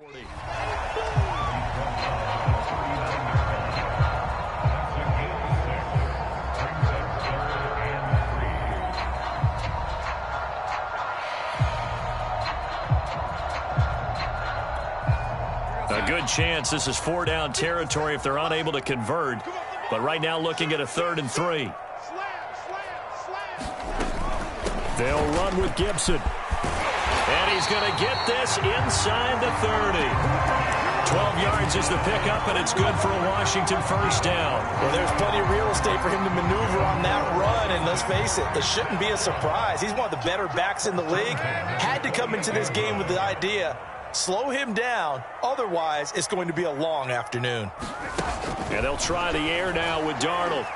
A good chance this is 4-down territory if they're unable to convert. But right now looking at a 3rd and 3. They'll run with Gibson. And he's going to get this inside the 30. 12 yards is the pickup, and it's good for a Washington first down. Well, there's plenty of real estate for him to maneuver on that run, and let's face it, it shouldn't be a surprise. He's one of the better backs in the league. Had to come into this game with the idea, slow him down, otherwise it's going to be a long afternoon. And they'll try the air now with Darnold.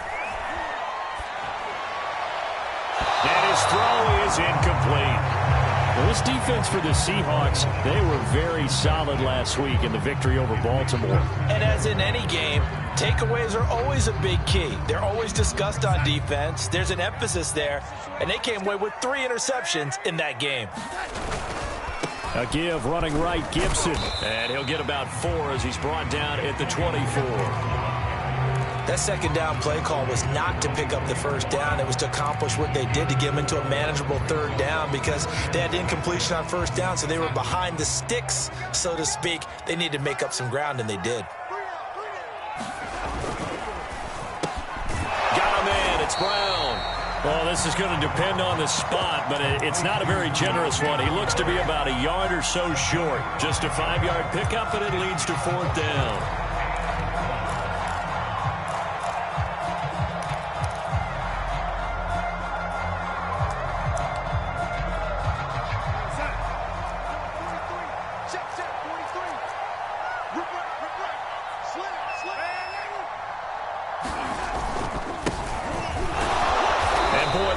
And his throw is incomplete. Well, this defense for the Seahawks, they were very solid last week in the victory over Baltimore. And as in any game, takeaways are always a big key. They're always discussed on defense. There's an emphasis there, and they came away with 3 interceptions in that game. A give running right, Gibson. And he'll get about 4 as he's brought down at the 24. That second down play call was not to pick up the first down. It was to accomplish what they did to get them into a manageable 3rd down because they had incompletion on first down, so they were behind the sticks, so to speak. They needed to make up some ground, and they did. Got him in. It's Brown. Well, this is going to depend on the spot, but it's not a very generous one. He looks to be about a yard or so short. Just a 5-yard pickup, and it leads to 4th down.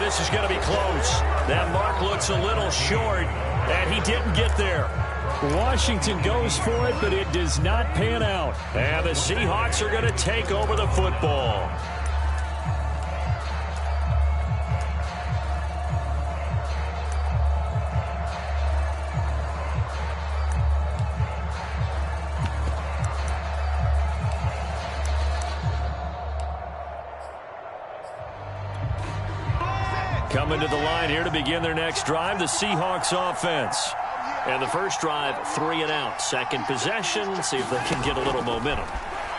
This is going to be close. That mark looks a little short, and he didn't get there. Washington goes for it, but it does not pan out. And the Seahawks are going to take over the football. Coming to the line here to begin their next drive, the Seahawks offense. And the first drive, 3 and out. Second possession, see if they can get a little momentum.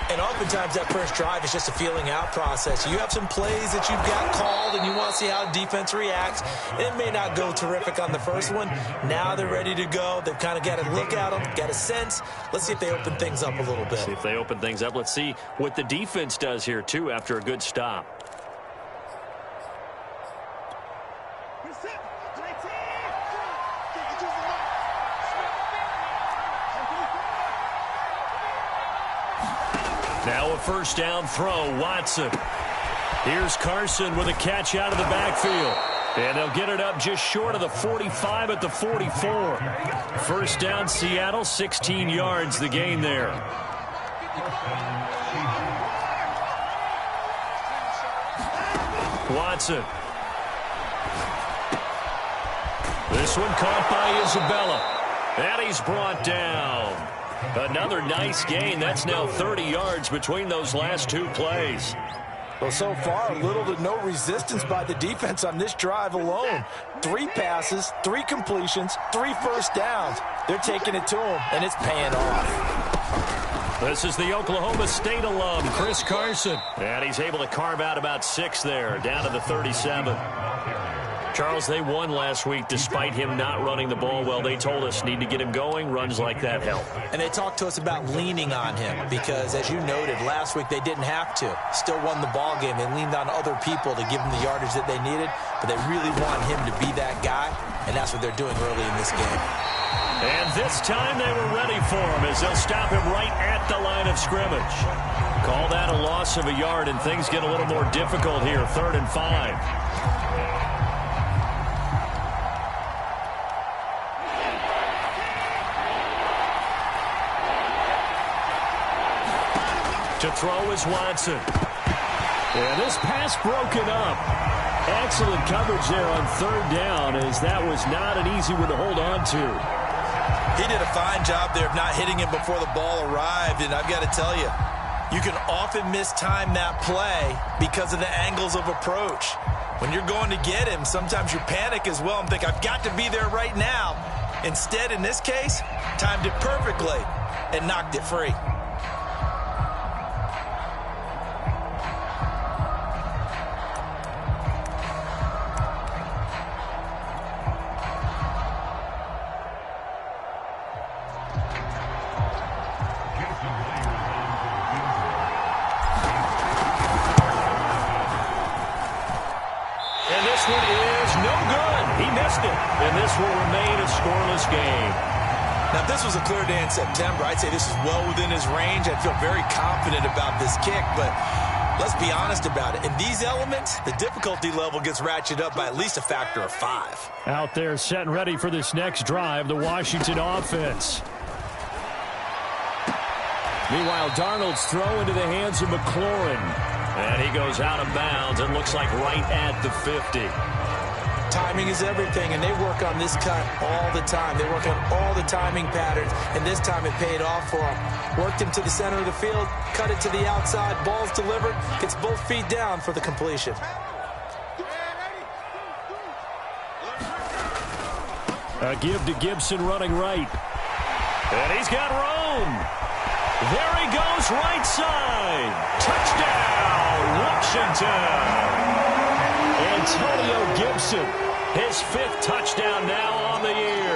And oftentimes that first drive is just a feeling out process. You have some plays that you've got called and you want to see how defense reacts. It may not go terrific on the first one. Now they're ready to go. They've kind of got a look at them, got a sense. Let's see if they open things up a little bit. See if they open things up. Let's see what the defense does here, too, after a good stop. Now a first down throw, Watson. Here's Carson with a catch out of the backfield. And they'll get it up just short of the 45 at the 44. First down, Seattle, 16 yards, the gain there. Watson. This one caught by Isabella. And he's brought down. Another nice gain. That's now 30 yards between those last 2 plays. Well, so far, little to no resistance by the defense on this drive alone. 3 passes, 3 completions, 3 first downs. They're taking it to him, and it's paying off. This is the Oklahoma State alum, Chris Carson. And he's able to carve out about 6 there, down to the 37. Charles, they won last week despite him not running the ball well. They told us need to get him going. Runs like that help. And they talked to us about leaning on him because, as you noted, last week they didn't have to. Still won the ball game. They leaned on other people to give them the yardage that they needed, but they really want him to be that guy, and that's what they're doing early in this game. And this time they were ready for him as they'll stop him right at the line of scrimmage. Call that a loss of a yard, and things get a little more difficult here. 3rd and 5. To throw is Watson. And this pass broken up. Excellent coverage there on 3rd down, as that was not an easy one to hold on to. He did a fine job there of not hitting him before the ball arrived, and I've got to tell you, you can often mistime that play because of the angles of approach. When you're going to get him, sometimes you panic as well and think, I've got to be there right now. Instead, in this case, timed it perfectly and knocked it free. And this will remain a scoreless game. Now, if this was a clear day in September, I'd say this is well within his range. I'd feel very confident about this kick, but let's be honest about it. In these elements, the difficulty level gets ratcheted up by at least a factor of 5. Out there set and ready for this next drive, the Washington offense. Meanwhile, Darnold's throw into the hands of McLaurin. And he goes out of bounds. It looks like right at the 50. Timing is everything, and they work on this cut all the time. They work on all the timing patterns, and this time it paid off for him. Worked him to the center of the field, cut it to the outside, ball's delivered, gets both feet down for the completion. A give to Gibson running right. And he's got room. There he goes, right side. Touchdown, Washington. Antonio Gibson, his 5th touchdown now on the year.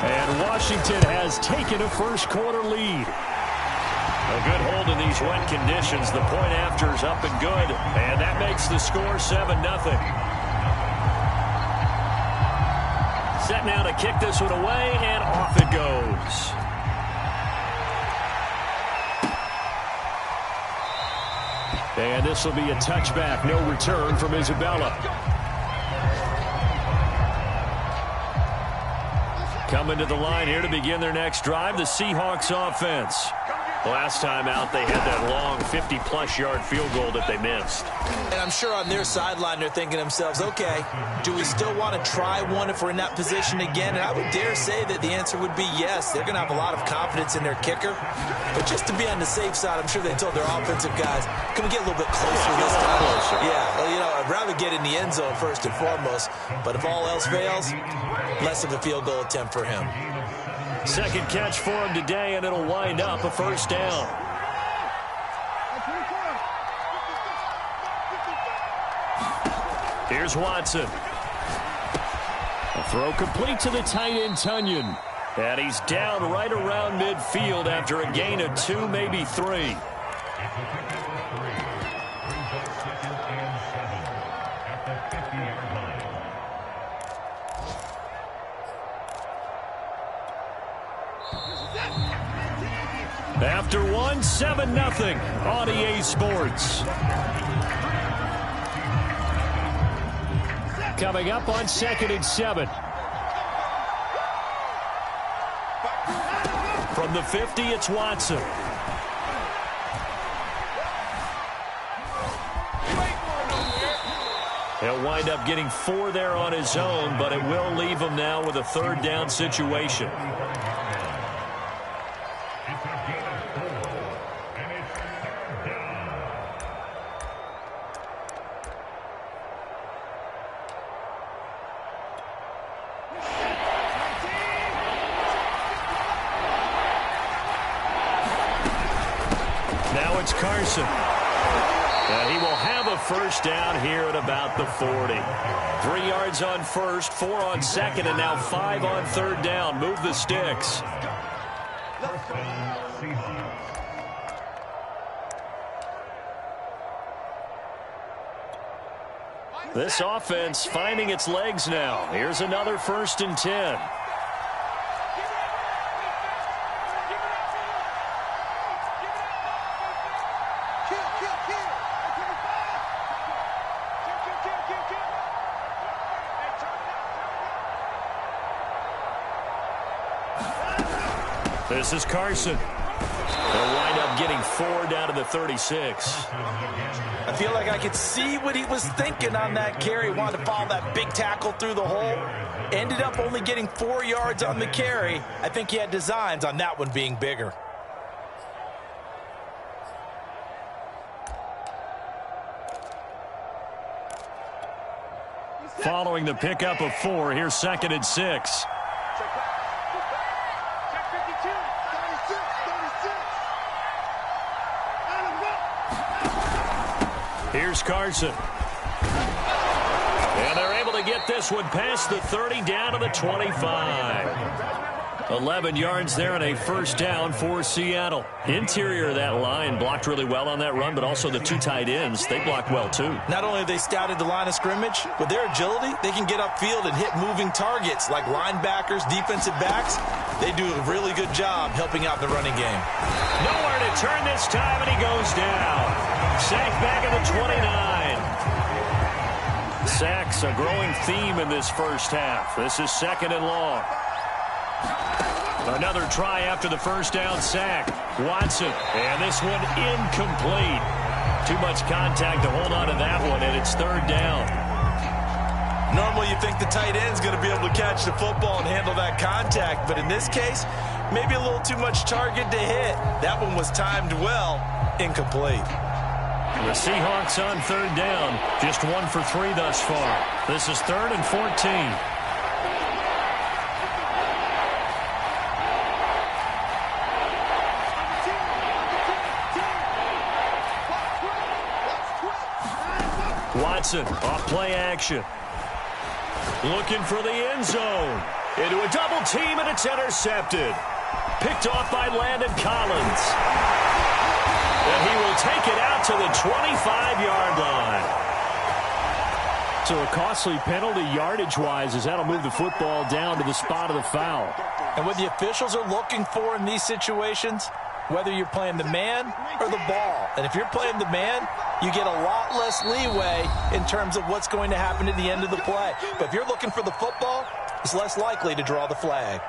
And Washington has taken a first-quarter lead. A good hold in these wet conditions. The point after is up and good. And that makes the score 7-0. Set now to kick this one away, and off it goes. And this will be a touchback. No return from Isabella. Coming to the line here to begin their next drive, the Seahawks offense. Last time out, they had that long 50-plus yard field goal that they missed. And I'm sure on their sideline, they're thinking to themselves, okay, do we still want to try one if we're in that position again? And I would dare say that the answer would be yes. They're going to have a lot of confidence in their kicker. But just to be on the safe side, I'm sure they told their offensive guys, can we get a little bit closer this time? Yeah, well, you know, I'd rather get in the end zone first and foremost. But if all else fails, less of a field goal attempt for him. Second catch for him today, and it'll wind up a first down. Here's Watson. A throw complete to the tight end, Tunyon. And he's down right around midfield after a gain of 2, maybe 3. After 1, 7-0 on EA Sports. Coming up on 2nd and 7. From the 50, it's Watson. He'll wind up getting 4 there on his own, but it will leave him now with a 3rd down situation. Now it's Carson. And he will have a first down here at about the 40. 3 yards on first, 4 on second, and now 5 on 3rd down. Move the sticks. This offense finding its legs now. Here's another 1st and 10. This is Carson. They'll wind up getting 4 down to the 36. I feel like I could see what he was thinking on that carry. Wanted to follow that big tackle through the hole. Ended up only getting 4 yards on the carry. I think he had designs on that one being bigger. Following the pickup of 4, here's 2nd and 6. Here's Carson. And they're able to get this one past the 30 down to the 25. 11 yards there and a first down for Seattle. Interior of that line blocked really well on that run, but also the 2 tight ends, they blocked well too. Not only have they scouted the line of scrimmage, with their agility, they can get upfield and hit moving targets like linebackers, defensive backs. They do a really good job helping out the running game. Nowhere to turn this time, and he goes down. Sacked back at the 29. Sacks a growing theme in this first half. This is 2nd and long. Another try after the first down sack. Watson, and this one incomplete. Too much contact to hold on to that one, and it's 3rd down. Normally you think the tight end's going to be able to catch the football and handle that contact, but in this case, maybe a little too much target to hit. That one was timed well, incomplete. The Seahawks on 3rd down, just 1 for 3 thus far. This is 3rd and 14. Watson off play action. Looking for the end zone. Into a double team, and it's intercepted. Picked off by Landon Collins. And he will take it out to the 25-yard line. So a costly penalty yardage-wise, as that'll move the football down to the spot of the foul. And what the officials are looking for in these situations, whether you're playing the man or the ball. And if you're playing the man, you get a lot less leeway in terms of what's going to happen at the end of the play. But if you're looking for the football, it's less likely to draw the flag.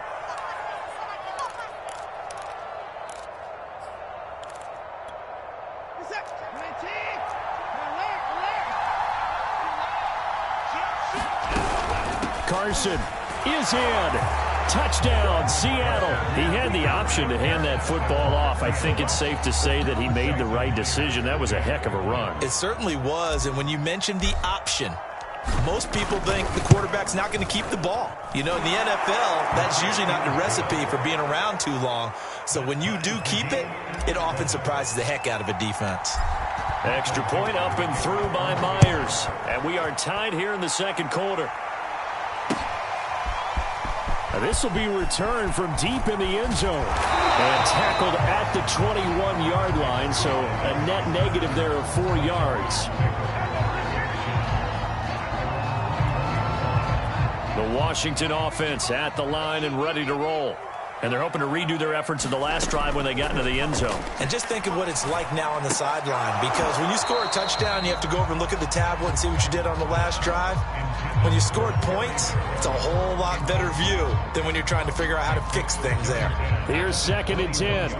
Carson is in. Touchdown, Seattle. He had the option to hand that football off. I think it's safe to say that he made the right decision. That was a heck of a run. It certainly was, and when you mentioned the option, most people think the quarterback's not going to keep the ball. You know, in the NFL, that's usually not the recipe for being around too long. So when you do keep it, it often surprises the heck out of a defense. Extra point up and through by Myers. And we are tied here in the 2nd quarter. This will be returned from deep in the end zone and tackled at the 21-yard line, so a net negative there of 4 yards. The Washington offense at the line and ready to roll. And they're hoping to redo their efforts in the last drive when they got into the end zone. And just think of what it's like now on the sideline, because when you score a touchdown, you have to go over and look at the tablet and see what you did on the last drive. When you scored points, it's a whole lot better view than when you're trying to figure out how to fix things there. Here's 2nd and 10. Hey, tight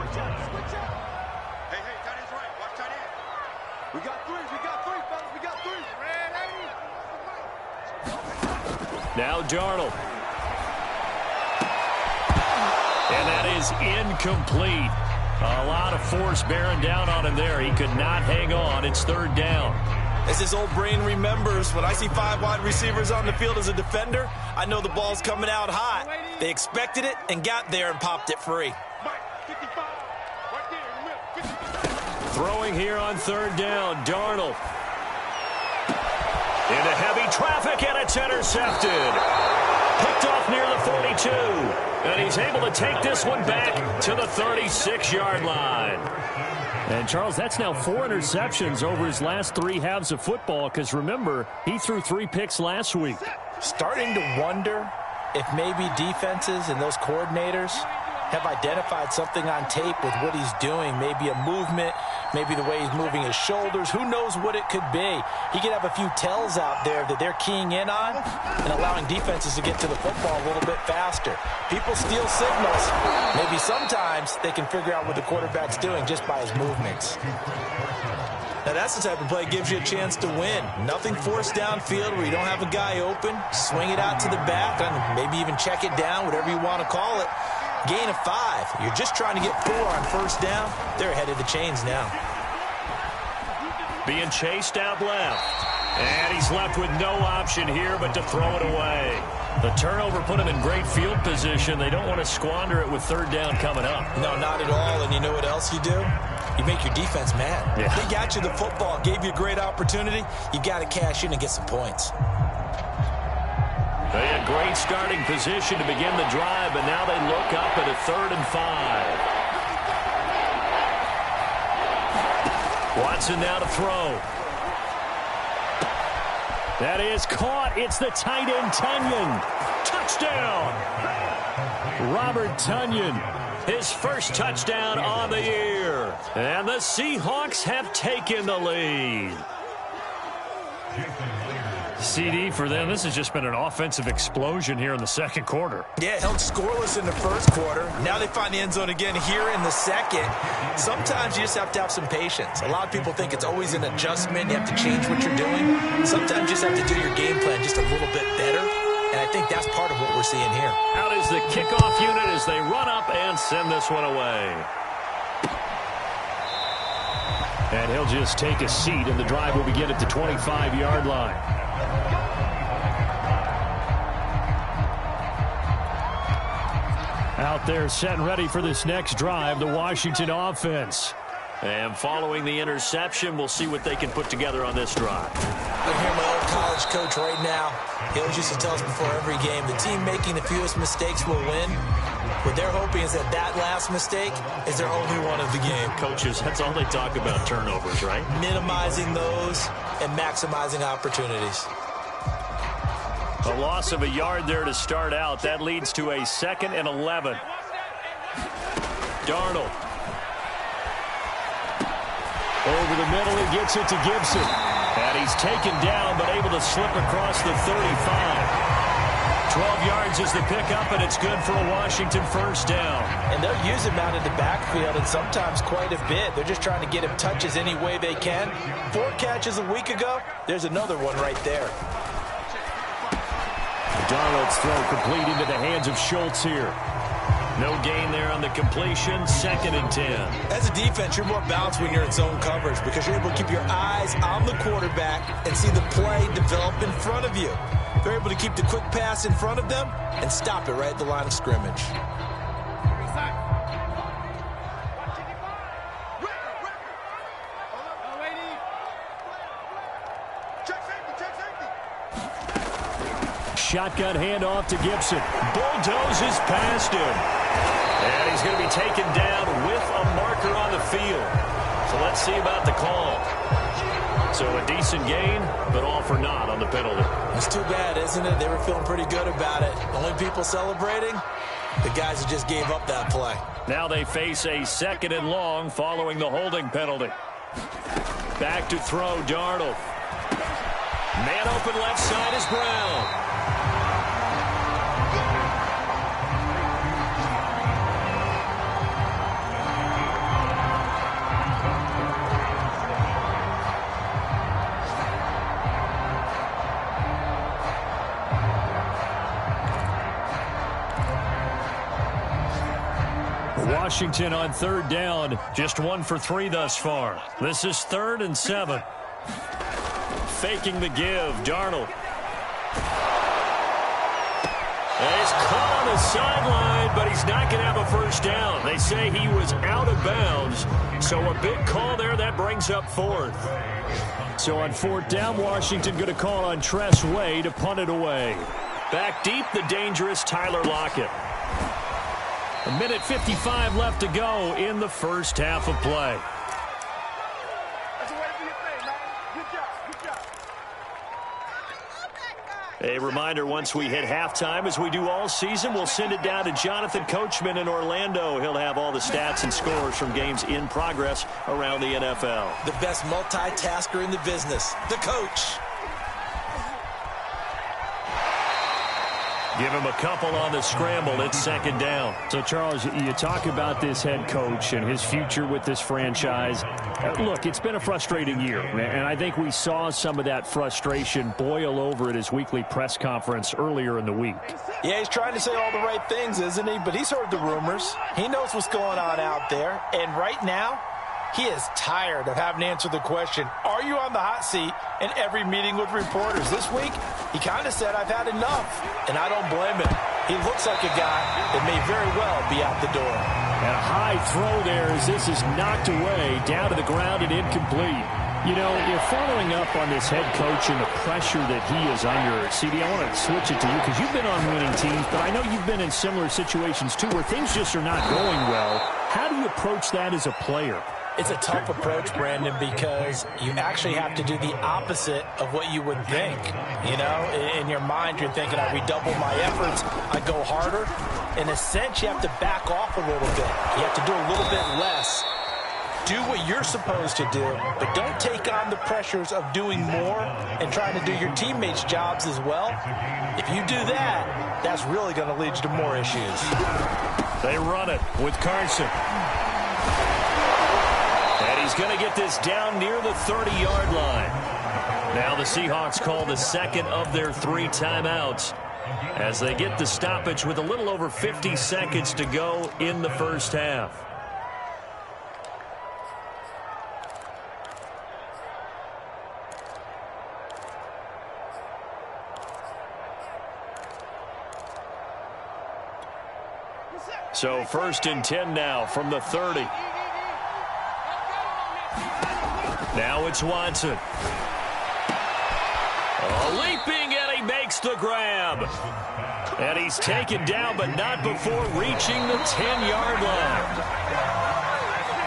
end's right. Watch tight end. We got 3, fellas. We got 3. Now Darnold. And that is incomplete. A lot of force bearing down on him there. He could not hang on. It's 3rd down. As his old brain remembers, when I see 5 wide receivers on the field as a defender, I know the ball's coming out hot. They expected it and got there and popped it free. Throwing here on 3rd down, Darnold. Into heavy traffic, and it's intercepted. Picked off near the 42. And he's able to take this one back to the 36-yard line. And, Charles, that's now 4 interceptions over his last 3 halves of football, because, remember, he threw 3 picks last week. Starting to wonder if maybe defenses and those coordinators have identified something on tape with what he's doing. Maybe a movement, maybe the way he's moving his shoulders. Who knows what it could be? He could have a few tells out there that they're keying in on and allowing defenses to get to the football a little bit faster. People steal signals. Maybe sometimes they can figure out what the quarterback's doing just by his movements. Now, that's the type of play that gives you a chance to win. Nothing forced downfield where you don't have a guy open. Swing it out to the back and maybe even check it down, whatever you want to call it. Gain of 5. You're just trying to get 4 on first down. They're ahead of the chains now. Being chased out left. And he's left with no option here but to throw it away. The turnover put him in great field position. They don't want to squander it with third down coming up. No, not at all. And you know what else you do? You make your defense mad. Yeah. They got you the football, gave you a great opportunity. You got to cash in and get some points. They had great starting position to begin the drive, but now they look up at a 3rd and 5. Watson now to throw. That is caught. It's the tight end, Tonyan. Touchdown! Robert Tonyan, his first touchdown on the year. And the Seahawks have taken the lead. CD for them. This has just been an offensive explosion here in the second quarter. Yeah, held scoreless in the first quarter. Now they find the end zone again here in the second. Sometimes you just have to have some patience. A lot of people think it's always an adjustment. You have to change what you're doing. Sometimes you just have to do your game plan just a little bit better. And I think that's part of what we're seeing here. Out is the kickoff unit as they run up and send this one away. And he'll just take a seat, and the drive will begin at the 25-yard line. Out there set and ready for this next drive, the Washington offense. And following the interception, we'll see what they can put together on this drive. I hear my old college coach right now. He always used to tell us before every game, the team making the fewest mistakes will win. What they're hoping is that that last mistake is their only one of the game. Coaches, that's all they talk about, turnovers, right? Minimizing those and maximizing opportunities. A loss of a yard there to start out. That leads to a 2nd and 11. Darnold. Over the middle, he gets it to Gibson. And he's taken down, but able to slip across the 35. 12 yards is the pickup, and it's good for a Washington first down. And they'll use him out in the backfield, and sometimes quite a bit. They're just trying to get him touches any way they can. 4 catches a week ago. There's another one right there. Darnold's throw complete into the hands of Schultz here. No gain there on the completion. 2nd and 10. As a defense, you're more balanced when you're in zone coverage because you're able to keep your eyes on the quarterback and see the play develop in front of you. They're able to keep the quick pass in front of them and stop it right at the line of scrimmage. Shotgun handoff to Gibson. Bulldozes past him. And he's going to be taken down with a marker on the field. So let's see about the call. So a decent gain, but all for naught on the penalty. That's too bad, isn't it? They were feeling pretty good about it. Only people celebrating, the guys who just gave up that play. Now they face a 2nd and long following the holding penalty. Back to throw, Darnold. Man open left side is Brown. Washington on 3rd down, just 1 for 3 thus far. This is 3rd and 7. Faking the give, Darnold. He's caught on the sideline, but he's not going to have a first down. They say he was out of bounds, so a big call there. That brings up 4th. So on 4th down, Washington going to call on Tress Way to punt it away. Back deep, the dangerous Tyler Lockett. 1:55 left to go in the first half of play. A reminder, once we hit halftime, as we do all season, we'll send it down to Jonathan Coachman in Orlando. He'll have all the stats and scores from games in progress around the NFL. The best multitasker in the business, the coach. Give him a couple on the scramble. It's second down. So, Charles, you talk about this head coach and his future with this franchise. Look, it's been a frustrating year, and I think we saw some of that frustration boil over at his weekly press conference earlier in the week. Yeah, he's trying to say all the right things, isn't he? But he's heard the rumors. He knows what's going on out there. And right now, he is tired of having to answer the question, are you on the hot seat, in every meeting with reporters. This week, he kind of said, I've had enough, and I don't blame him. He looks like a guy that may very well be out the door. And a high throw there as this is knocked away, down to the ground and incomplete. You know, you're following up on this head coach and the pressure that he is under. CD, I want to switch it to you because you've been on winning teams, but I know you've been in similar situations too where things just are not going well. How do you approach that as a player? It's a tough approach, Brandon, because you actually have to do the opposite of what you would think. You know, in your mind, you're thinking, I redouble my efforts, I go harder. In a sense, you have to back off a little bit. You have to do a little bit less. Do what you're supposed to do, but don't take on the pressures of doing more and trying to do your teammates' jobs as well. If you do that, that's really going to lead you to more issues. They run it with Carson. And he's going to get this down near the 30-yard line. Now the Seahawks call the second of their 3 timeouts as they get the stoppage with a little over 50 seconds to go in the first half. So 1st and 10 now from the 30. Now it's Watson. Leaping, and he makes the grab. And he's taken down, but not before reaching the 10-yard line.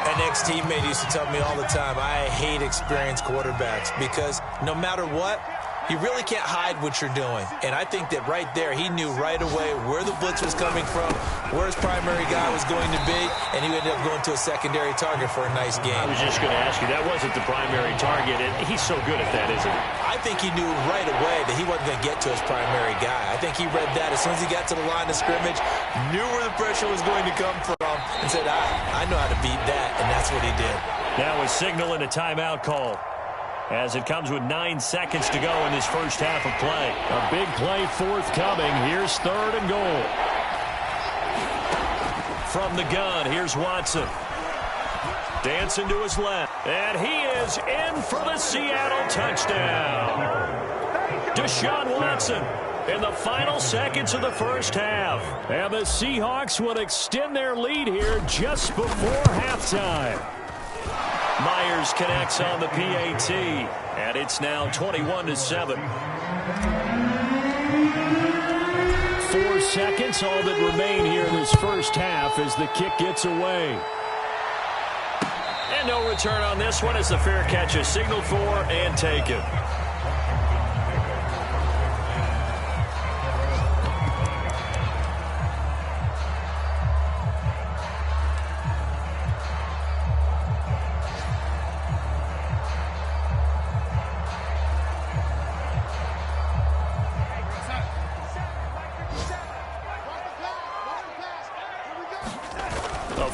An ex-teammate used to tell me all the time, I hate experienced quarterbacks because no matter what, you really can't hide what you're doing. And I think that right there, he knew right away where the blitz was coming from, where his primary guy was going to be, and he ended up going to a secondary target for a nice game. I was just going to ask you, that wasn't the primary target, and he's so good at that, isn't he? I think he knew right away that he wasn't going to get to his primary guy. I think he read that as soon as he got to the line of scrimmage, knew where the pressure was going to come from, and said, I know how to beat that, and that's what he did. Now a signal and a timeout call, as it comes with 9 seconds to go in this first half of play. A big play forthcoming. Here's 3rd and goal. From the gun, here's Watson. Dancing to his left. And he is in for the Seattle touchdown. Deshaun Watson in the final seconds of the first half. And the Seahawks will extend their lead here just before halftime. Myers connects on the PAT, and it's now 21-7. 4 seconds, all that remain here in this first half as the kick gets away. And no return on this one as the fair catch is signaled for and taken.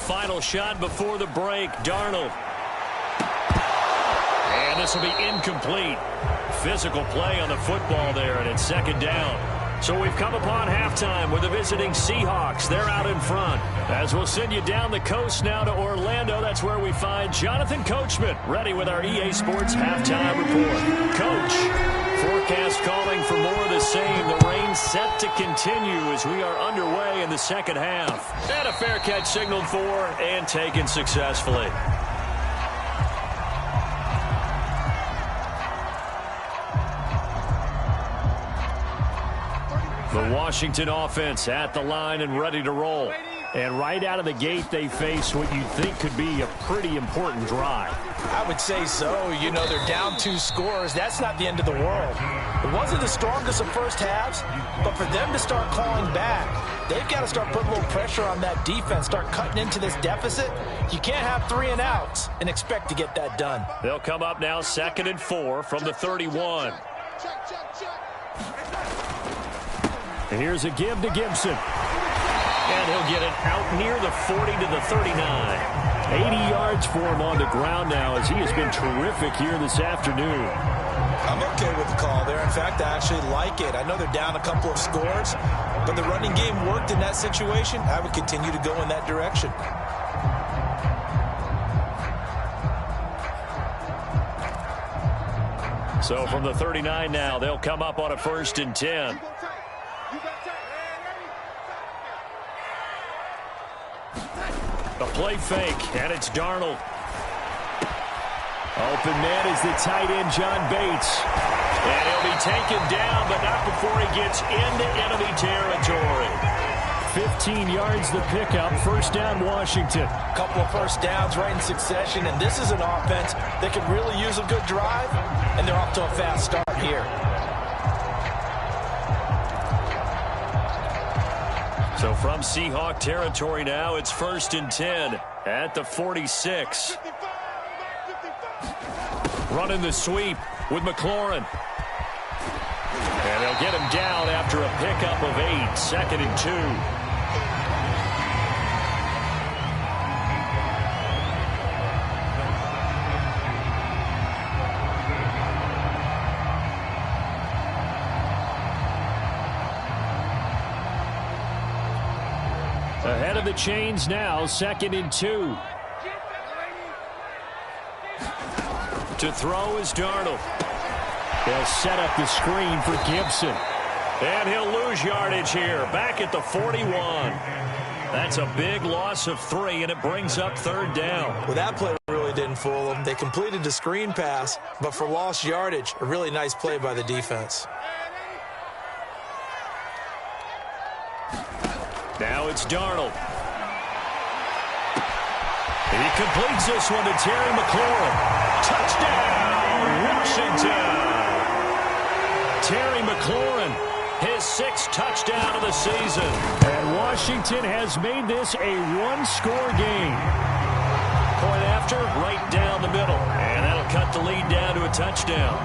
Final shot before the break. Darnold. And this will be incomplete. Physical play on the football there, and it's second down. So we've come upon halftime with the visiting Seahawks. They're out in front. As we'll send you down the coast now to Orlando, that's where we find Jonathan Coachman, ready with our EA Sports halftime report. Coach, forecast calling for more of the same. The rain set to continue as we are underway in the second half. And a fair catch signaled for and taken successfully. The Washington offense at the line and ready to roll. And right out of the gate, they face what you think could be a pretty important drive. I would say so. You know, they're down 2 scores. That's not the end of the world. It wasn't the strongest of first halves, but for them to start clawing back, they've got to start putting a little pressure on that defense, start cutting into this deficit. You can't have 3 and outs and expect to get that done. They'll come up now 2nd and 4 from the 31. And here's a give to Gibson. And he'll get it out near the 40 to the 39. 80 yards for him on the ground now as he has been terrific here this afternoon. I'm okay with the call there. In fact, I actually like it. I know they're down a couple of scores, but the running game worked in that situation. I would continue to go in that direction. So from the 39 now, they'll come up on a 1st and 10. A play fake, and it's Darnold. Open man is the tight end, John Bates. And he'll be taken down, but not before he gets into enemy territory. 15 yards the pickup, 1st down Washington. A couple of 1st downs right in succession, and this is an offense that could really use a good drive, and they're off to a fast start here. So from Seahawk territory now, it's 1st and 10 at the 46. Running the sweep with McLaurin. And they'll get him down after a pickup of 8, 2nd and 2. Ahead of the chains now, 2nd and 2. To throw is Darnold. They'll set up the screen for Gibson. And he'll lose yardage here, back at the 41. That's a big loss of 3, and it brings up 3rd down. Well, that play really didn't fool them. They completed the screen pass, but for lost yardage, a really nice play by the defense. Now it's Darnold. He completes this one to Terry McLaurin. Touchdown, Washington. Terry McLaurin, his 6th touchdown of the season. And Washington has made this a 1-score game. Point after, right down the middle. And that'll cut the lead down to a touchdown.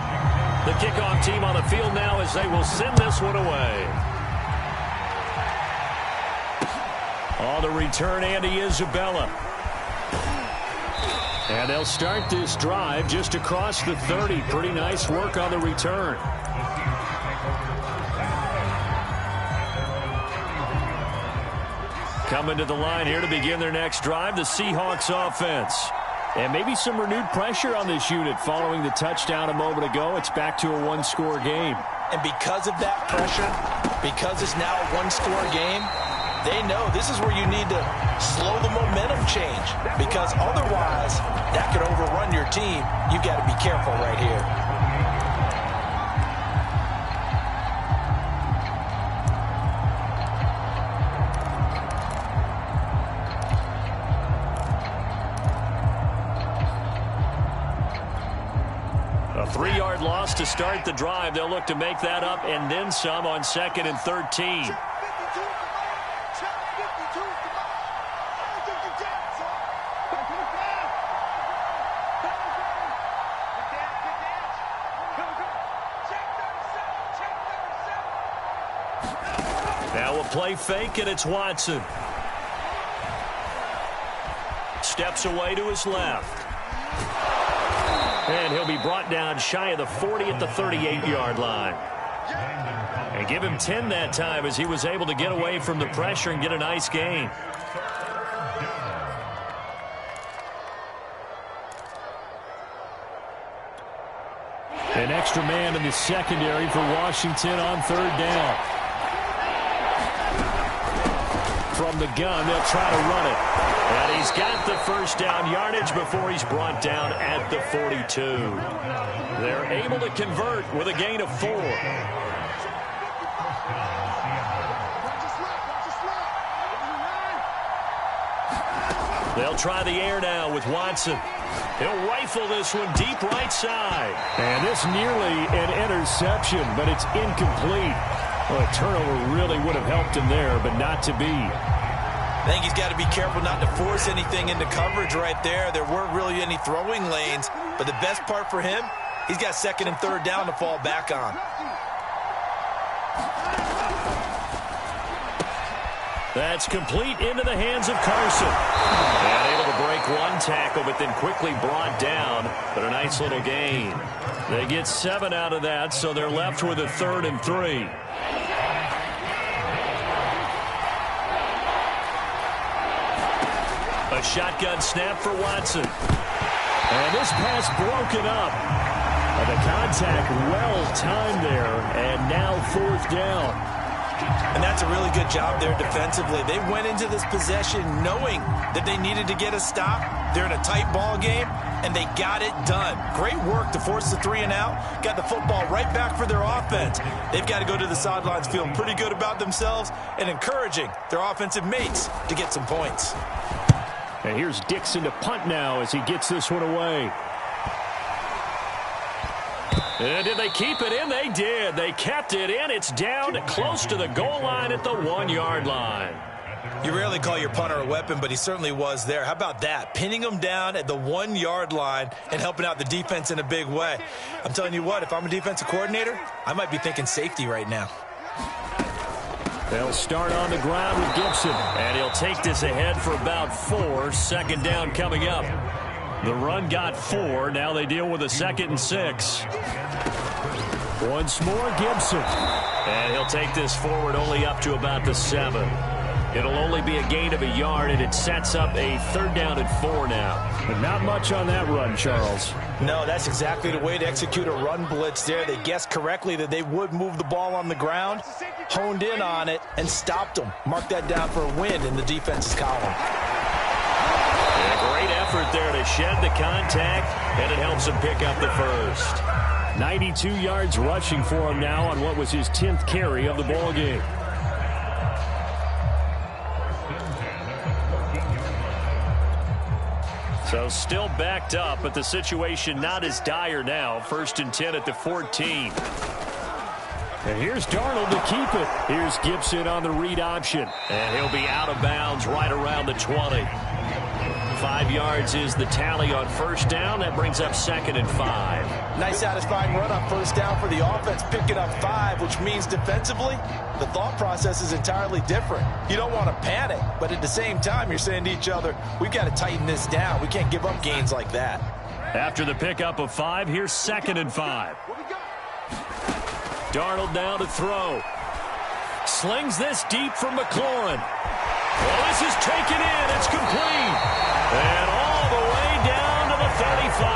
The kickoff team on the field now as they will send this one away. On the return, Andy Isabella. And they'll start this drive just across the 30. Pretty nice work on the return. Coming to the line here to begin their next drive, the Seahawks offense. And maybe some renewed pressure on this unit following the touchdown a moment ago. It's back to a 1-score game. And because of that pressure, because it's now a 1-score game, they know this is where you need to slow the momentum change, because otherwise that could overrun your team. You've got to be careful right here. A 3-yard loss to start the drive. They'll look to make that up and then some on 2nd and 13. Now a play fake, and it's Watson. Steps away to his left. And he'll be brought down shy of the 40 at the 38-yard line. And give him 10 that time as he was able to get away from the pressure and get a nice gain. An extra man in the secondary for Washington on 3rd down. From the gun, they'll try to run it. And he's got the 1st down yardage before he's brought down at the 42. They're able to convert with a gain of 4. They'll try the air now with Watson. He'll rifle this one deep right side. And this nearly an interception, but it's incomplete. Well, a turnover really would have helped him there, but not to be. I think he's got to be careful not to force anything into coverage right there. There weren't really any throwing lanes, but the best part for him, he's got second and third down to fall back on. That's complete into the hands of Carson. And able to break one tackle, but then quickly brought down. But a nice little gain. They get 7 out of that, so they're left with a 3rd and 3. A shotgun snap for Watson. And this pass broken up. The contact well timed there, and now 4th down. And that's a really good job there defensively. They went into this possession knowing that they needed to get a stop. They're in a tight ball game, and they got it done. Great work to force the 3 and out. Got the football right back for their offense. They've got to go to the sidelines feeling pretty good about themselves and encouraging their offensive mates to get some points. And here's Dixon to punt now as he gets this one away. And did they keep it in? They did. They kept it in. It's down close to the goal line at the 1-yard line. You rarely call your punter a weapon, but he certainly was there. How about that? Pinning him down at the 1-yard line and helping out the defense in a big way. I'm telling you what, if I'm a defensive coordinator, I might be thinking safety right now. They'll start on the ground with Gibson. And he'll take this ahead for about 4. 2nd down coming up. The run got 4. Now they deal with a 2nd and 6. Once more, Gibson. And he'll take this forward only up to about the 7. It'll only be a gain of a yard, and it sets up a 3rd down and 4 now. But not much on that run, Charles. No, that's exactly the way to execute a run blitz there. They guessed correctly that they would move the ball on the ground, honed in on it, and stopped them. Mark that down for a win in the defense's column. And a great effort there to shed the contact, and it helps him pick up the 1st. 92 yards rushing for him now on what was his 10th carry of the ball game. So still backed up, but the situation not as dire now. 1st and 10 at the 14. And here's Darnold to keep it. Here's Gibson on the read option. And he'll be out of bounds right around the 20. 5 yards is the tally on 1st down. That brings up 2nd and 5. Nice satisfying run on 1st down for the offense, picking up 5, which means defensively, the thought process is entirely different. You don't want to panic, but at the same time, you're saying to each other, we've got to tighten this down. We can't give up gains like that. After the pickup of 5, here's 2nd and 5. Darnold now to throw. Slings this deep from McLaurin. Well, this is taken in. It's complete. And all the way down to the 35.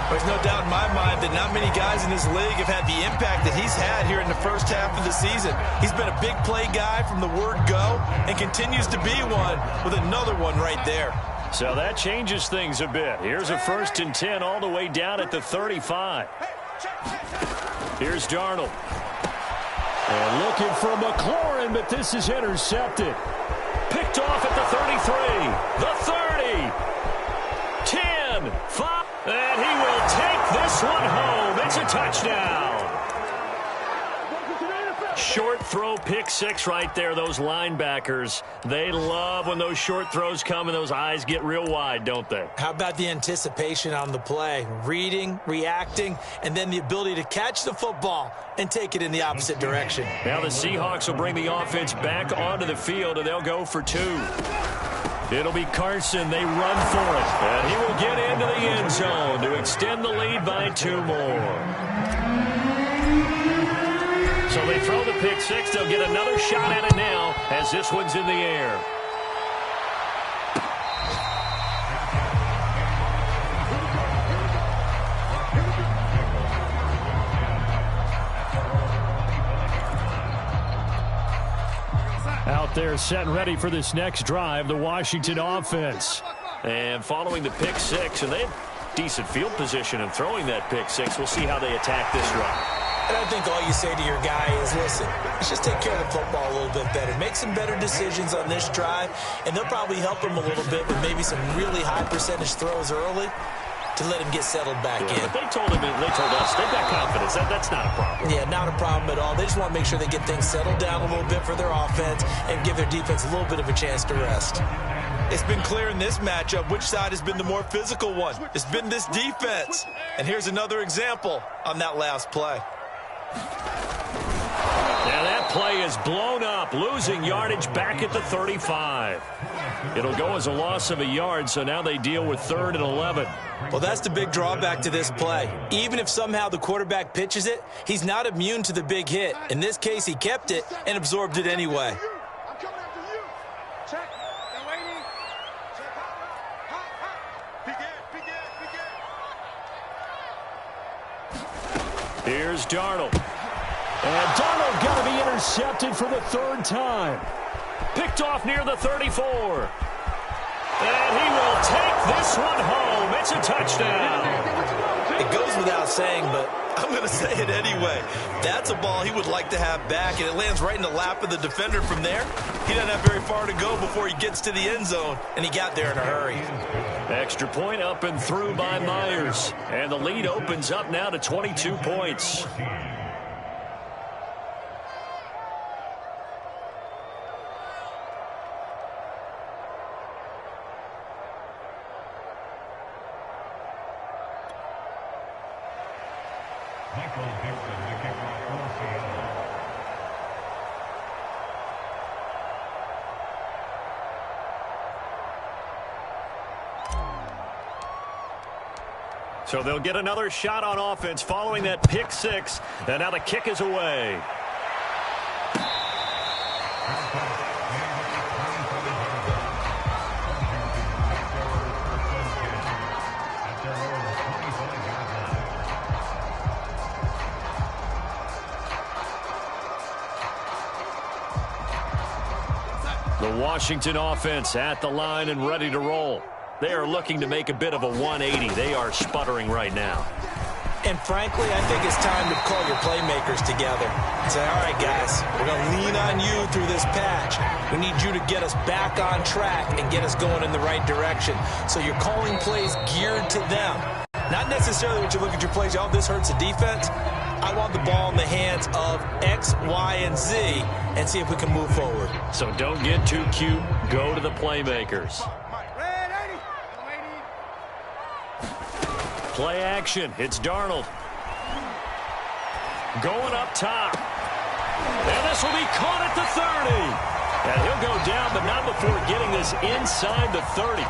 There's no doubt in my mind that not many guys in this league have had the impact that he's had here in the first half of the season. He's been a big play guy from the word go and continues to be one with another one right there. So that changes things a bit. Here's a 1st and 10 all the way down at the 35. Here's Darnold. And looking for McLaurin, but this is intercepted. Picked off at the 33, the 30, 10, 5, and he will take this one home. It's a touchdown. Short throw, pick 6 right there. Those linebackers, they love when those short throws come and those eyes get real wide, don't they? How about the anticipation on the play? Reading, reacting, and then the ability to catch the football and take it in the opposite direction. Now the Seahawks will bring the offense back onto the field, and they'll go for 2. It'll be Carson. They run for it. And he will get into the end zone to extend the lead by 2 more. So they throw the pick 6. They'll get another shot at it now as this one's in the air. Out there set and ready for this next drive, the Washington offense. And following the pick 6, and they have decent field position in throwing that pick 6. We'll see how they attack this drive. And I think all you say to your guy is, listen, let's just take care of the football a little bit better. Make some better decisions on this drive, and they'll probably help him a little bit with maybe some really high percentage throws early to let him get settled back in. But they told us, they've got confidence. That's not a problem. Yeah, not a problem at all. They just want to make sure they get things settled down a little bit for their offense and give their defense a little bit of a chance to rest. It's been clear in this matchup which side has been the more physical one. It's been this defense. And here's another example on that last play. Now that play is blown up, losing yardage back at the 35. It'll go as a loss of a yard, so now they deal with 3rd and 11. Well, that's the big drawback to this play. Even if somehow the quarterback pitches it, he's not immune to the big hit. In this case, he kept it and absorbed it anyway. I'm coming after you. Check. They're waiting. Check. Hot. Begin. Here's Darnold. And Darnold got to be intercepted for the 3rd time. Picked off near the 34. And he will take this one home. It's a touchdown. It goes without saying, but I'm going to say it anyway. That's a ball he would like to have back, and it lands right in the lap of the defender from there. He doesn't have very far to go before he gets to the end zone, and he got there in a hurry. Extra point up and through by Myers. And the lead opens up now to 22 points. So they'll get another shot on offense following that pick 6. And now the kick is away. The Washington offense at the line and ready to roll. They are looking to make a bit of a 180. They are sputtering right now. And frankly, I think it's time to call your playmakers together and say, all right, guys, we're going to lean on you through this patch. We need you to get us back on track and get us going in the right direction. So you're calling plays geared to them. Not necessarily when you look at your plays, oh, this hurts the defense. I want the ball in the hands of X, Y, and Z and see if we can move forward. So don't get too cute. Go to the playmakers. Play action. It's Darnold. Going up top. And this will be caught at the 30. And he'll go down, but not before getting this inside the 30.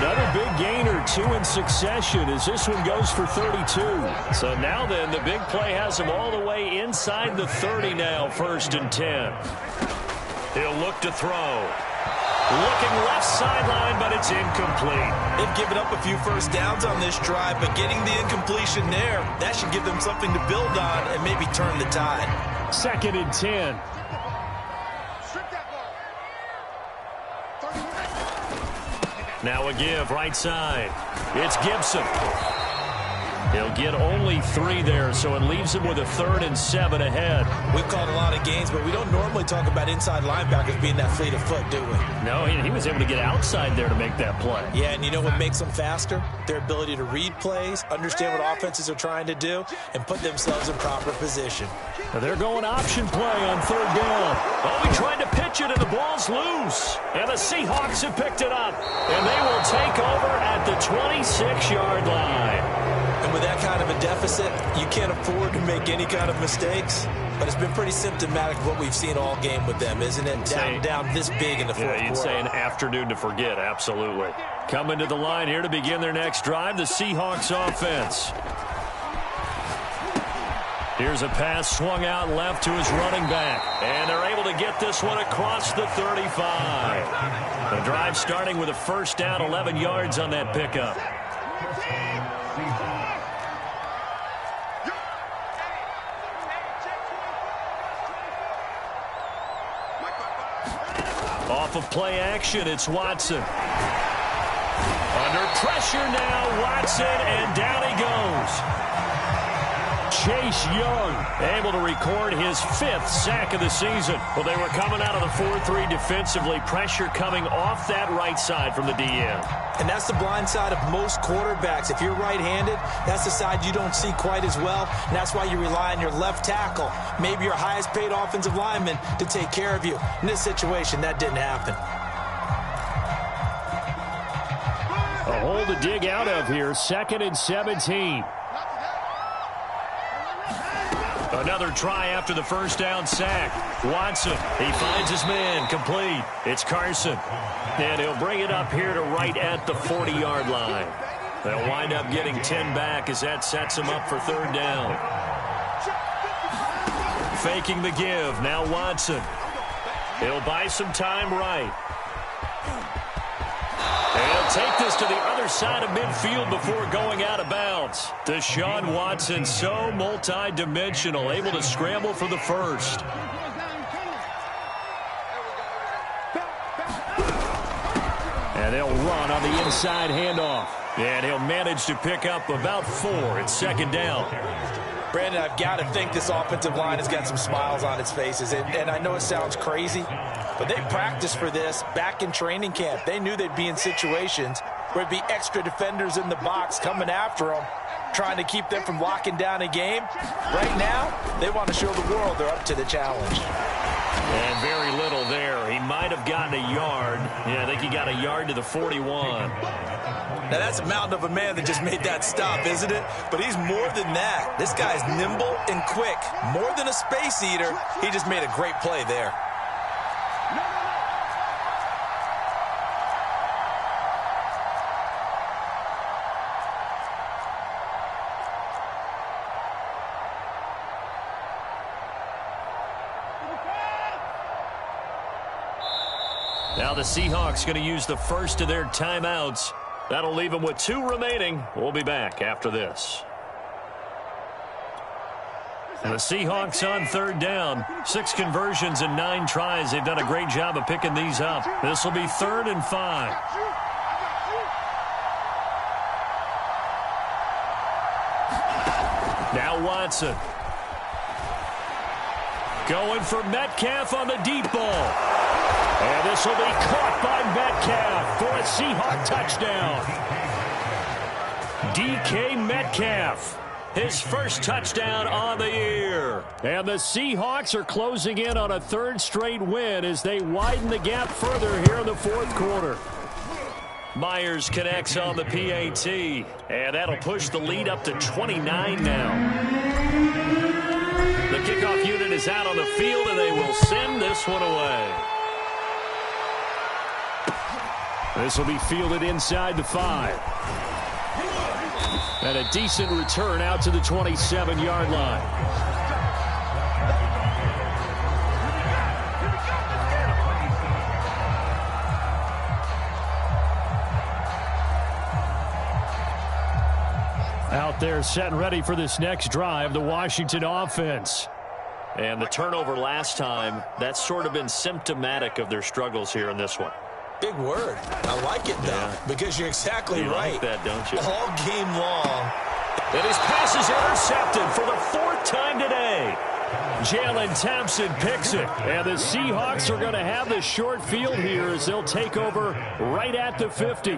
Another big gain or 2 in succession as this one goes for 32. So now then, the big play has him all the way inside the 30 now, 1st and 10. He'll look to throw. Looking left sideline, but it's incomplete. They've given up a few first downs on this drive, but getting the incompletion there, that should give them something to build on and maybe turn the tide. 2nd and 10. Now a give, right side. It's Gibson. He'll get only 3 there, so it leaves him with a 3rd and 7 ahead. We've called a lot of games, but we don't normally talk about inside linebackers being that fleet of foot, do we? No, he was able to get outside there to make that play. Yeah, and you know what makes them faster? Their ability to read plays, understand what offenses are trying to do, and put themselves in proper position. Now they're going option play on 3rd down. Oh, he tried to pitch it, and the ball's loose. And the Seahawks have picked it up. And they will take over at the 26-yard line. And with that kind of a deficit, you can't afford to make any kind of mistakes. But it's been pretty symptomatic of what we've seen all game with them, isn't it? Down this big in the fourth quarter. Yeah, you'd say an afternoon to forget, absolutely. Coming to the line here to begin their next drive, the Seahawks offense. Here's a pass swung out left to his running back. And they're able to get this one across the 35. The drive starting with a 1st down, 11 yards on that pickup. Off of play action, it's Watson. Under pressure now, Watson, and down he goes. Chase Young, able to record his 5th sack of the season. Well, they were coming out of the 4-3 defensively. Pressure coming off that right side from the DN. And that's the blind side of most quarterbacks. If you're right-handed, that's the side you don't see quite as well. And that's why you rely on your left tackle, maybe your highest-paid offensive lineman, to take care of you. In this situation, that didn't happen. A hole to dig out of here. 2nd and 17. Another try after the first down sack. Watson, he finds his man, complete. It's Carson. And he'll bring it up here to right at the 40-yard line. They'll wind up getting 10 back as that sets them up for 3rd down. Faking the give, now Watson. He'll buy some time right. And he'll take this to the other side of midfield before going out of bounds. Deshaun Watson, so multi-dimensional, able to scramble for the first. And they'll run on the inside handoff. And he'll manage to pick up about 4. It's 2nd down. Brandon, I've got to think this offensive line has got some smiles on its faces. And I know it sounds crazy, but they practiced for this back in training camp. They knew they'd be in situations where there'd be extra defenders in the box coming after them, trying to keep them from locking down a game. Right now, they want to show the world they're up to the challenge. And very little there. He might have gotten a yard. Yeah, I think he got a yard to the 41. Now, that's a mountain of a man that just made that stop, isn't it? But he's more than that. This guy's nimble and quick. More than a space eater, he just made a great play there. Now the Seahawks going to use the first of their timeouts. That'll leave them with 2 remaining. We'll be back after this. And the Seahawks on 3rd down. 6 conversions and 9 tries. They've done a great job of picking these up. This will be 3rd and 5. Now Watson. Going for Metcalf on the deep ball. And this will be caught by Metcalf for a Seahawk touchdown. DK Metcalf, his first touchdown on the year. And the Seahawks are closing in on a 3rd straight win as they widen the gap further here in the 4th quarter. Myers connects on the PAT, and that'll push the lead up to 29 now. The kickoff unit is out on the field, and they will send this one away. This will be fielded inside the 5. And a decent return out to the 27-yard line. Out there set and ready for this next drive, the Washington offense. And the turnover last time, that's sort of been symptomatic of their struggles here in this one. Big word. I like it, though, because you're exactly right. Like that, don't you? All game long. And his pass is intercepted for the 4th time today. Jalen Thompson picks it. And the Seahawks are going to have the short field here as they'll take over right at the 50.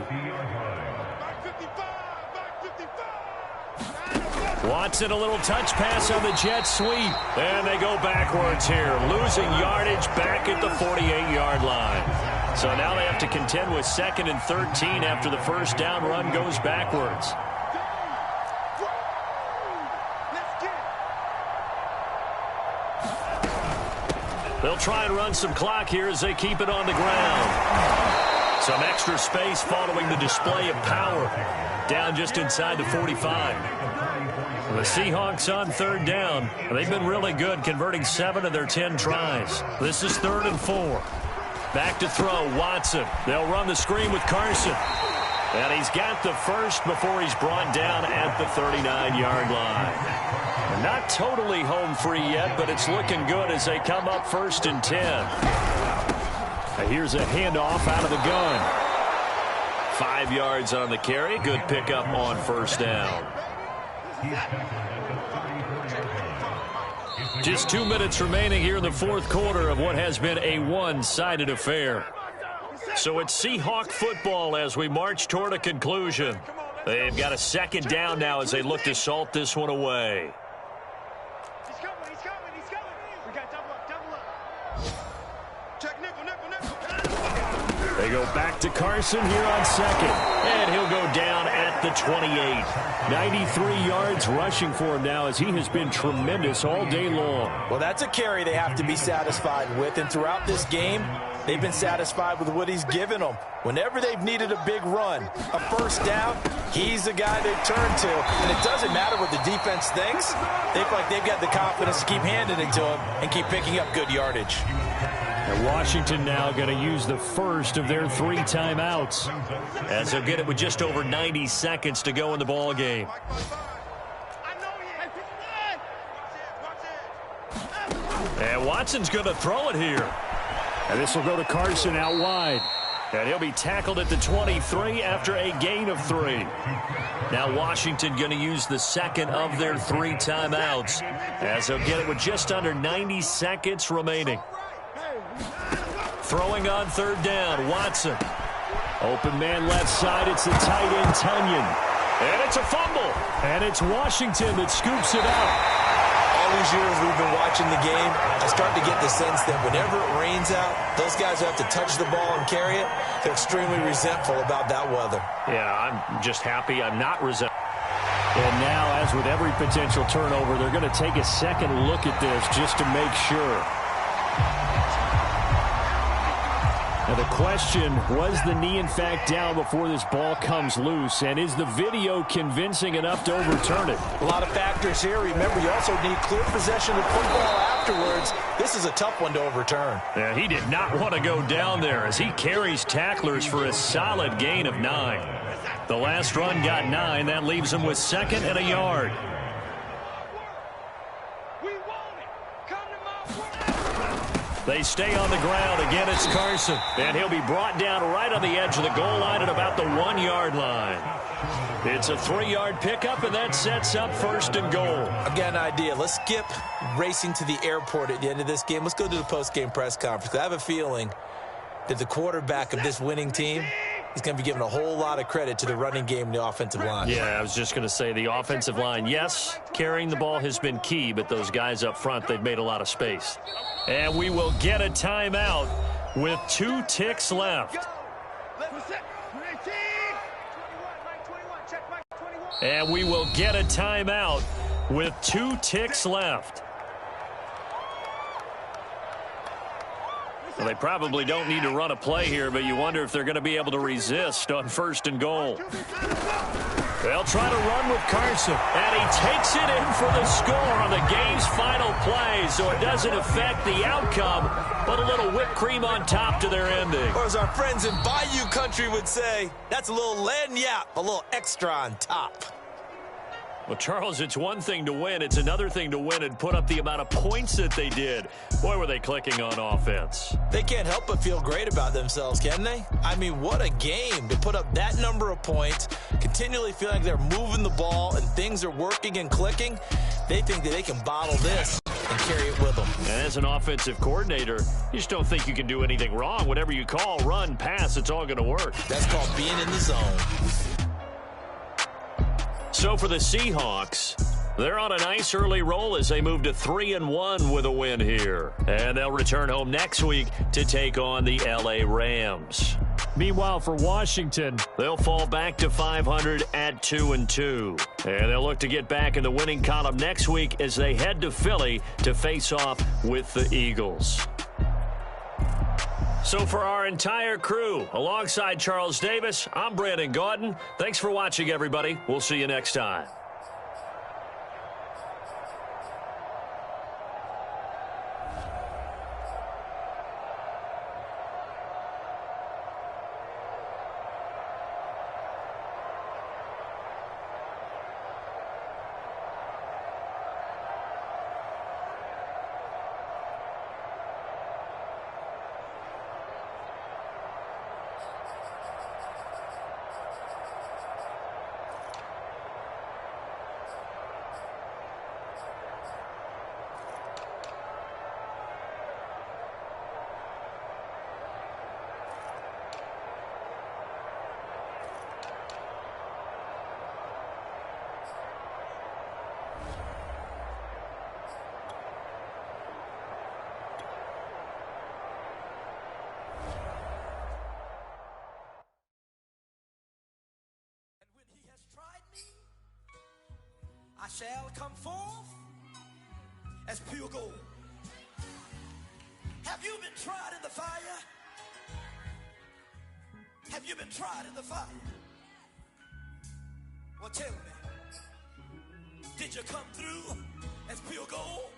Watson, a little touch pass on the jet sweep. And they go backwards here, losing yardage back at the 48-yard line. So now they have to contend with 2nd and 13 after the first down run goes backwards. They'll try and run some clock here as they keep it on the ground. Some extra space following the display of power. Down just inside the 45. The Seahawks on 3rd down. They've been really good, converting 7 of their 10 tries. This is 3rd and 4. Back to throw, Watson. They'll run the screen with Carson. And he's got the first before he's brought down at the 39-yard line. Not totally home free yet, but it's looking good as they come up 1st and 10. Here's a handoff out of the gun. 5 yards on the carry. Good pickup on 1st down. Just 2 minutes remaining here in the fourth quarter of what has been a one-sided affair. So it's Seahawk football as we march toward a conclusion. They've got a second down now as they look to salt this one away. He's coming. We got double up. Check nickel. They go back to Carson here on second. And he'll go down at the 28. 93 yards rushing for him now as he has been tremendous all day long. Well, that's a carry they have to be satisfied with. And throughout this game, they've been satisfied with what he's given them. Whenever they've needed a big run, a first down, he's the guy they turn to. And it doesn't matter what the defense thinks. They feel like they've got the confidence to keep handing it to him and keep picking up good yardage. And Washington now going to use the first of their 3 timeouts. As they'll get it with just over 90 seconds to go in the ball game. And Watson's going to throw it here. And this will go to Carson out wide. And he'll be tackled at the 23 after a gain of 3. Now Washington going to use the second of their 3 timeouts as they'll get it with just under 90 seconds remaining. Throwing on third down, Watson. Open man left side, it's the tight end, Tunyon. And it's a fumble. And it's Washington that scoops it out. All these years we've been watching the game, I start to get the sense that whenever it rains out, those guys who have to touch the ball and carry it, they're extremely resentful about that weather. Yeah, I'm just happy I'm not resentful. And now, as with every potential turnover, they're going to take a second look at this just to make sure. Now the question, was the knee in fact down before this ball comes loose? And is the video convincing enough to overturn it? A lot of factors here. Remember, you also need clear possession of football afterwards. This is a tough one to overturn. Yeah, he did not want to go down there as he carries tacklers for a solid gain of 9. The last run got 9. That leaves him with 2nd and a yard. They stay on the ground. Again, it's Carson. And he'll be brought down right on the edge of the goal line at about the 1-yard line. It's a 3-yard pickup, and that sets up 1st and goal. I've got an idea. Let's skip racing to the airport at the end of this game. Let's go to the post-game press conference. I have a feeling that the quarterback of this winning team is going to be given a whole lot of credit to the running game and the offensive line. Yeah, I was just going to say the offensive line, yes, carrying the ball has been key, but those guys up front, they've made a lot of space. And we will get a timeout with 2 ticks left. And we will get a timeout with 2 ticks left. Well, they probably don't need to run a play here, but you wonder if they're going to be able to resist on 1st and goal. They'll try to run with Carson, and he takes it in for the score on the game's final play, so it doesn't affect the outcome, but a little whipped cream on top to their ending. Or as our friends in Bayou Country would say, that's a little lagniappe, a little extra on top. Well, Charles, it's one thing to win. It's another thing to win and put up the amount of points that they did. Boy, were they clicking on offense. They can't help but feel great about themselves, can they? I mean, what a game to put up that number of points, continually feeling like they're moving the ball and things are working and clicking. They think that they can bottle this and carry it with them. And as an offensive coordinator, you just don't think you can do anything wrong. Whatever you call, run, pass, it's all going to work. That's called being in the zone. So for the Seahawks, they're on a nice early roll as they move to 3-1 with a win here. And they'll return home next week to take on the LA Rams. Meanwhile, for Washington, they'll fall back to 500 at 2-2. And they'll look to get back in the winning column next week as they head to Philly to face off with the Eagles. So for our entire crew, alongside Charles Davis, I'm Brandon Gaudin. Thanks for watching, everybody. We'll see you next time. shall come forth as pure gold. Have you been tried in the fire? Have you been tried in the fire? Well, tell me, did you come through as pure gold?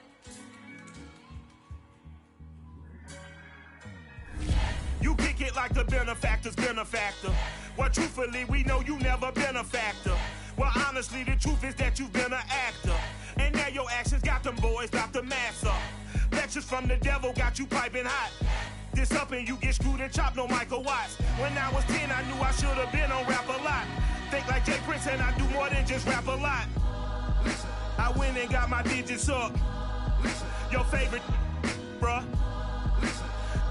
You kick it like the benefactor's benefactor. Well, truthfully, we know you never been a factor. Well, honestly, the truth is that you've been an actor. And now your actions got them boys about to mass up. Lectures from the devil got you piping hot. This up and you get screwed and chopped, no Michael Watts. When I was 10, I knew I should have been on Rap a Lot. Think like Jay Prince and I do more than just rap a lot. I went and got my digits up. Your favorite, bruh.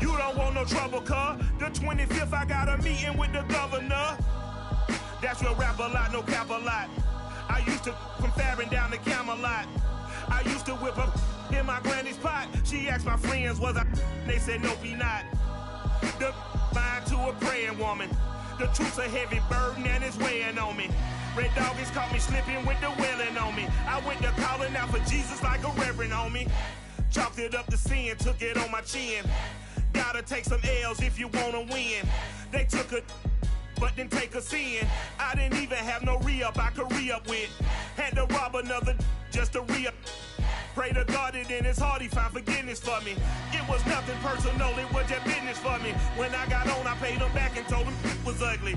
You don't want no trouble, cuz. The 25th, I got a meeting with the governor. That's real rap a lot, no cap a lot. I used to from Farron down to Camelot. I used to whip up in my granny's pot. She asked my friends, was I? They said, nope, he not. The line to a praying woman. The truth's a heavy burden and it's weighing on me. Red Doggies caught me slipping with the wailing on me. I went to calling out for Jesus like a reverend homie. Chalked it up to sin, took it on my chin. Gotta take some L's if you wanna win. They took a but didn't take a sin. I didn't even have no re-up I could re-up with. Had to rob another just to re-up. Pray to God that in his heart he found forgiveness for me. It was nothing personal, it was just business for me. When I got on, I paid him back and told him it was ugly.